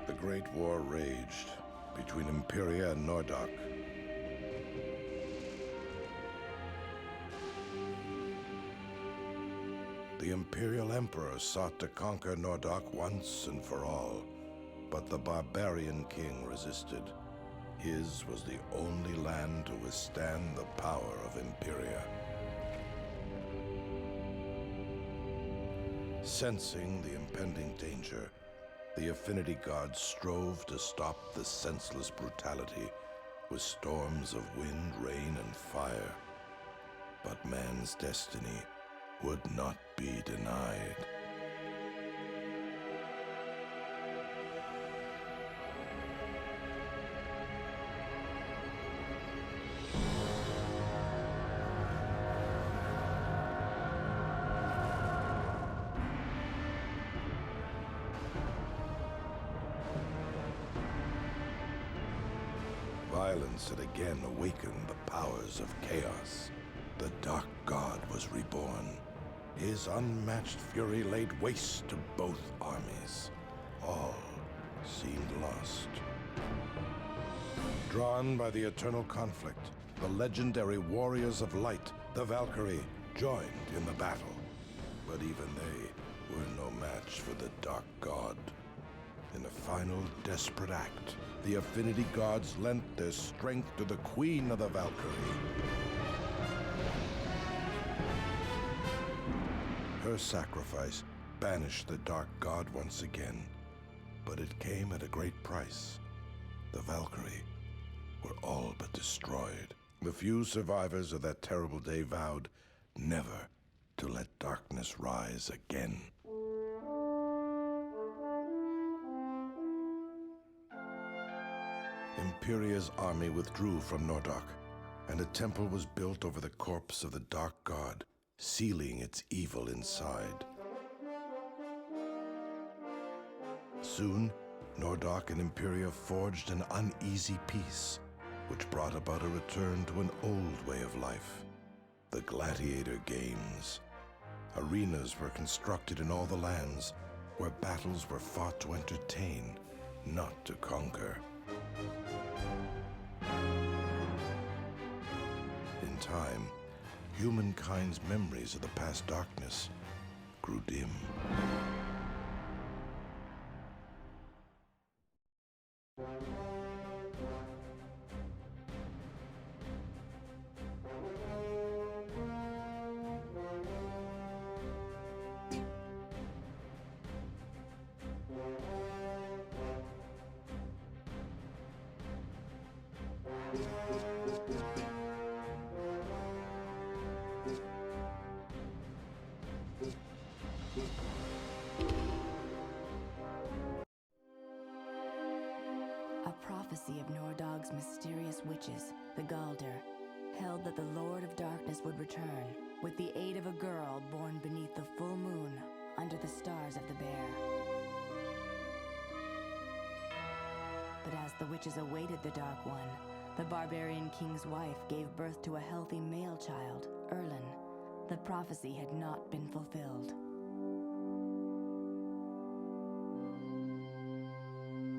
The Great War raged between Imperia and Nordok. The Imperial Emperor sought to conquer Nordok once and for all, but the barbarian king resisted. His was the only land to withstand the power of Imperia. Sensing the impending danger, the Affinity Gods strove to stop the senseless brutality with storms of wind, rain, and fire. But man's destiny would not be denied. Violence had again awakened the powers of chaos. The Dark God was reborn. His unmatched fury laid waste to both armies. All seemed lost. Drawn by the eternal conflict, the legendary warriors of light, the Valkyrie, joined in the battle. But even they were no match for the Dark God. In a final desperate act, the Affinity Gods lent their strength to the Queen of the Valkyrie. Her sacrifice banished the Dark God once again, but it came at a great price. The Valkyrie were all but destroyed. The few survivors of that terrible day vowed never to let darkness rise again. Imperia's army withdrew from Nordok, and a temple was built over the corpse of the Dark God, sealing its evil inside. Soon, Nordok and Imperia forged an uneasy peace, which brought about a return to an old way of life, the gladiator games. Arenas were constructed in all the lands, where battles were fought to entertain, not to conquer. In time, humankind's memories of the past darkness grew dim. A prophecy of Nordog's mysterious witches, the Galder, held that the Lord of Darkness would return with the aid of a girl born beneath the full moon under the stars of the Bear. But as the witches awaited the Dark One, the barbarian king's wife gave birth to a healthy male child, Erlin. The prophecy had not been fulfilled.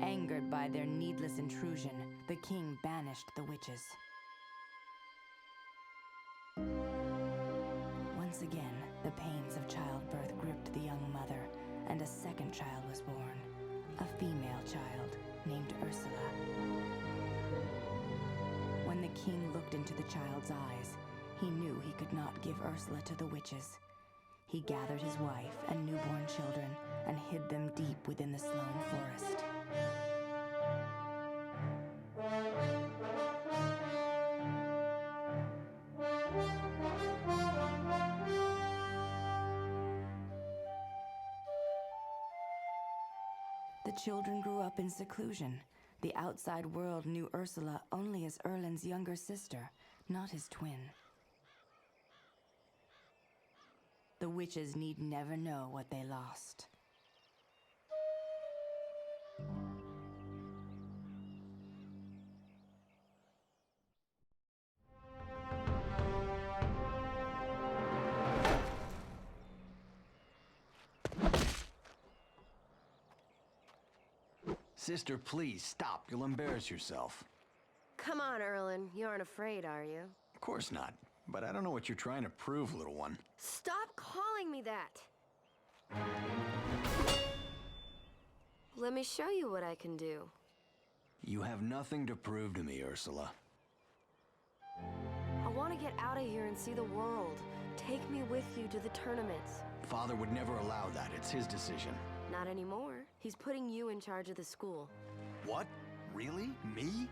Angered by their needless intrusion, the king banished the witches. Once again, the pains of childbirth gripped the young mother, and a second child was born, a female child named Ursula. When the king looked into the child's eyes, he knew he could not give Ursula to the witches. He gathered his wife and newborn children and hid them deep within the Sloane Forest. The children grew up in seclusion. The outside world knew Ursula only as Erlin's younger sister, not his twin. The witches need never know what they lost. Sister, please, stop. You'll embarrass yourself. Come on, Erlen. You aren't afraid, are you? Of course not. But I don't know what you're trying to prove, little one. Stop calling me that! Let me show you what I can do. You have nothing to prove to me, Ursula. I want to get out of here and see the world. Take me with you to the tournaments. Father would never allow that. It's his decision. Not anymore. He's putting you in charge of the school. What? Really? Me?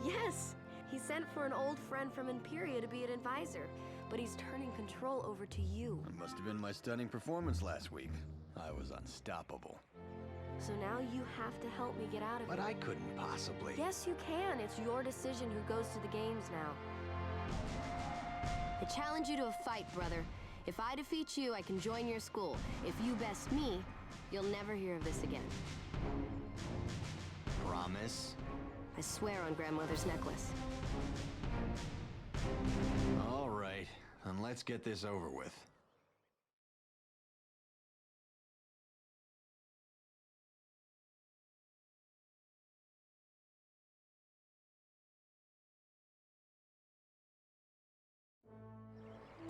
Yes! He sent for an old friend from Imperia to be an advisor, but he's turning control over to you. It must have been my stunning performance last week. I was unstoppable. So now you have to help me get out of here. But I couldn't possibly. Yes, you can. It's your decision who goes to the games now. I challenge you to a fight, brother. If I defeat you, I can join your school. If you best me, you'll never hear of this again. Promise? I swear on grandmother's necklace. All right, then let's get this over with.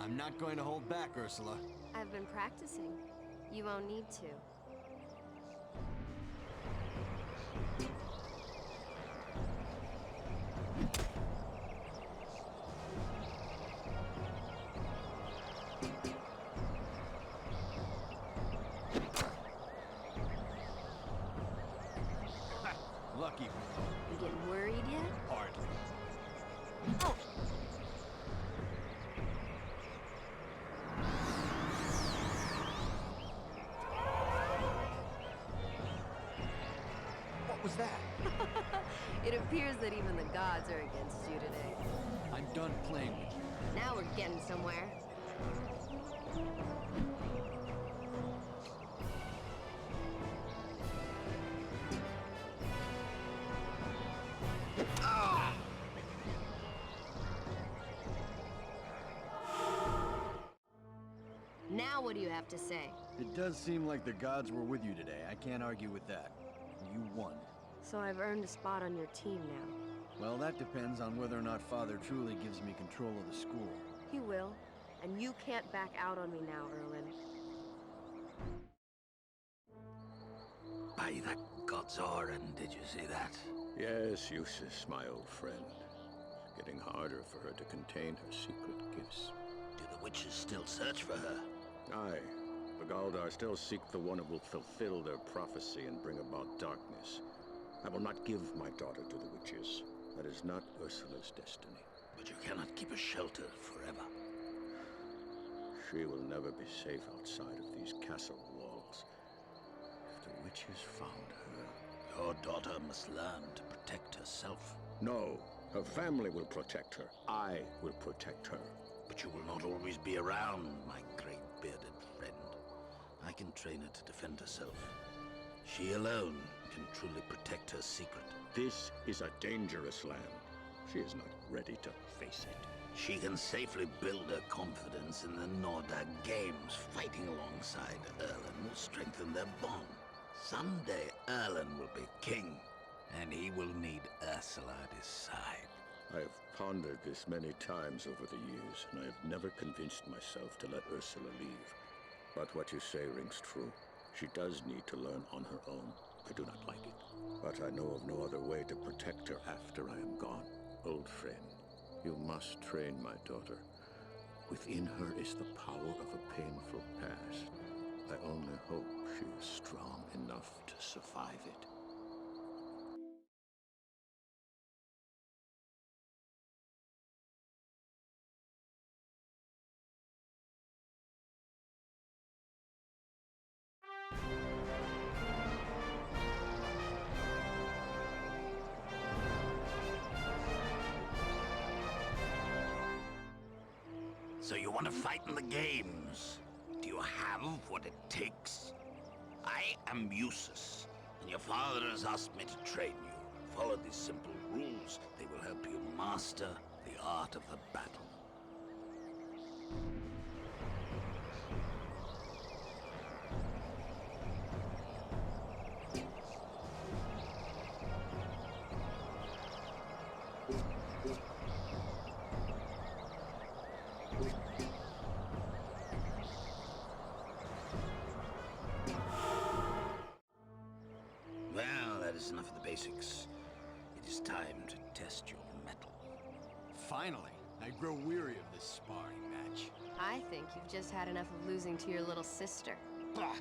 I'm not going to hold back, Ursula. I've been practicing. You won't need to. Lucky. You getting worried yet? Hardly. Oh! What was that? It appears that even the gods are against you today. I'm done playing with you. Now we're getting somewhere. Now what do you have to say? It does seem like the gods were with you today. I can't argue with that. You won. So I've earned a spot on your team now. Well, that depends on whether or not Father truly gives me control of the school. He will. And you can't back out on me now, Erlen. By the gods, Oren, did you see that? Yes, Eustace, my old friend. It's getting harder for her to contain her secret gifts. Do the witches still search for her? Aye. The Galdar still seek the one who will fulfill their prophecy and bring about darkness. I will not give my daughter to the witches. That is not Ursula's destiny. But you cannot keep her sheltered forever. She will never be safe outside of these castle walls. If the witches found her... Your daughter must learn to protect herself. No, her family will protect her. I will protect her. But you will not always be around, my great bearded friend. I can train her to defend herself. She alone can truly protect her secret. This is a dangerous land. She is not ready to face it. She can safely build her confidence in the Nordag Games. Fighting alongside Erlen will strengthen their bond. Someday Erlen will be king, and he will need Ursula at his side. I have pondered this many times over the years, and I have never convinced myself to let Ursula leave. But what you say rings true. She does need to learn on her own. I do not like it. But I know of no other way to protect her after I am gone. Old friend, you must train my daughter. Within her is the power of a painful past. I only hope she is strong enough to survive it. So you want to fight in the games? Do you have what it takes? I am Eustace, and your father has asked me to train you. Follow these simple rules. They will help you master the art of the battle. is enough of the basics. It is time to test your mettle. Finally, I grow weary of this sparring match. I think you've just had enough of losing to your little sister. Bah!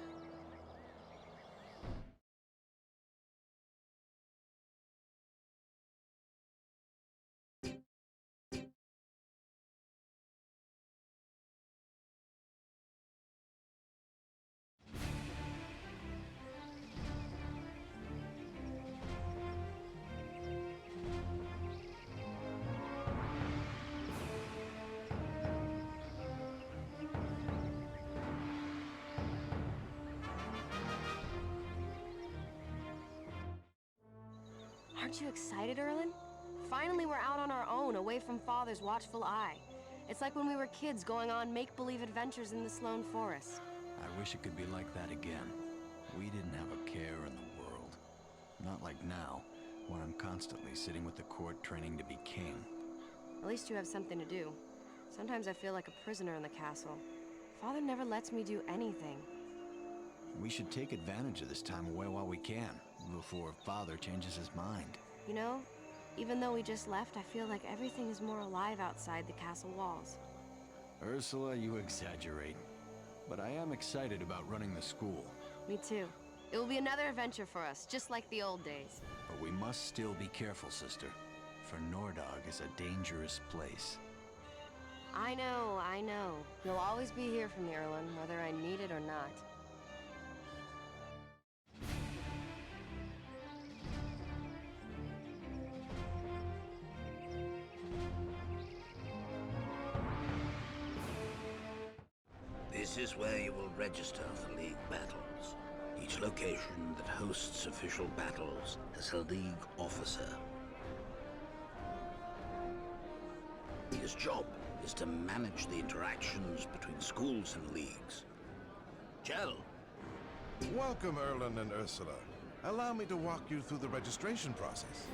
Aren't you excited, Erlen? Finally, we're out on our own, away from Father's watchful eye. It's like when we were kids going on make-believe adventures in the Sloan Forest. I wish it could be like that again. We didn't have a care in the world. Not like now, when I'm constantly sitting with the court training to be king. At least you have something to do. Sometimes I feel like a prisoner in the castle. Father never lets me do anything. We should take advantage of this time away while we can, before Father changes his mind. You know, even though we just left, I feel like everything is more alive outside the castle walls. Ursula, you exaggerate. But I am excited about running the school. Me too. It will be another adventure for us, just like the old days. But we must still be careful, sister. For Nordog is a dangerous place. I know, I know. You'll always be here for me, Erlen, whether I need it or not. This is where you will register for League battles. Each location that hosts official battles has a League officer. His job is to manage the interactions between schools and leagues. Jell. Welcome, Erlen and Ursula. Allow me to walk you through the registration process.